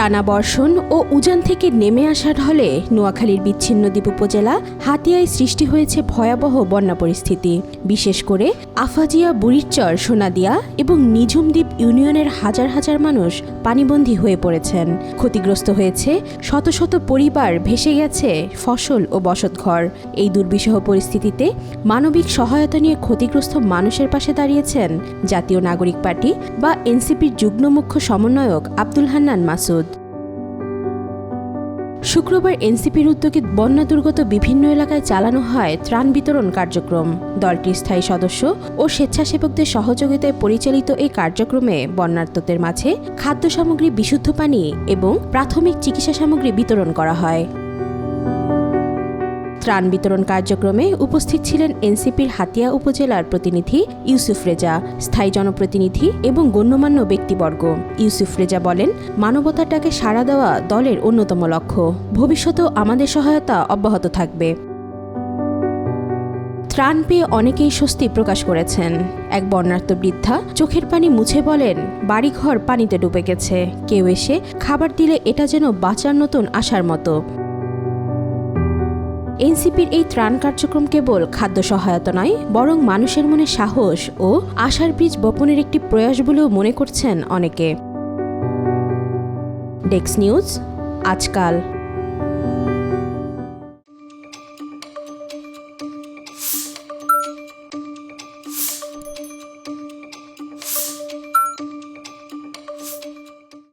টানা বর্ষণ ও উজান থেকে নেমে আসা ঢলে নোয়াখালীর বিচ্ছিন্নদ্বীপ উপজেলা হাতিয়ায় সৃষ্টি হয়েছে ভয়াবহ বন্যা পরিস্থিতি। বিশেষ করে আফাজিয়া, বুড়িরচর, সোনাদিয়া এবং নিঝুমদ্বীপ ইউনিয়নের হাজার হাজার মানুষ পানিবন্দী হয়ে পড়েছেন। ক্ষতিগ্রস্ত হয়েছে শত শত পরিবার, ভেসে গেছে ফসল ও বসতঘর। এই দুর্বিষহ পরিস্থিতিতে মানবিক সহায়তা নিয়ে ক্ষতিগ্রস্ত মানুষের পাশে দাঁড়িয়েছেন জাতীয় নাগরিক পার্টি বা এনসিপির যুগ্ম মুখ্য সমন্বয়ক আব্দুল হান্নান মাসুদ। শুক্রবার এনসিপির উদ্যোগে বন্যা দুর্গত বিভিন্ন এলাকায় চালানো হয় ত্রাণ বিতরণ কার্যক্রম। দলটির স্থায়ী সদস্য ও স্বেচ্ছাসেবকদের সহযোগিতায় পরিচালিত এই কার্যক্রমে বন্যার্তদের মাঝে খাদ্য সামগ্রী, বিশুদ্ধ পানি এবং প্রাথমিক চিকিৎসা সামগ্রী বিতরণ করা হয়। ত্রাণ বিতরণ কার্যক্রমে উপস্থিত ছিলেন এনসিপির হাতিয়া উপজেলার প্রতিনিধি ইউসুফ রেজা, স্থায়ী জনপ্রতিনিধি এবং গণ্যমান্য ব্যক্তিবর্গ। ইউসুফ রেজা বলেন, মানবতার ডাকে সাড়া দেওয়া দলের অন্যতম লক্ষ্য। ভবিষ্যতেও আমাদের সহায়তা অব্যাহত থাকবে। ত্রাণ পেয়ে অনেকেই স্বস্তি প্রকাশ করেছেন। এক বন্যার্ত বৃদ্ধা চোখের পানি মুছে বলেন, বাড়িঘর পানিতে ডুবে গেছে, কেউ এসে খাবার দিলে এটা যেন বাঁচার নতুন আশার মতো। এনসিপির এই ত্রাণ কার্যক্রম কেবল খাদ্য সহায়তা নয়, বরং মানুষের মনে সাহস ও আশার বীজ বপনের একটি প্রয়াস বলেও মনে করছেন অনেকে। ডেস্ক নিউজ, আজকাল।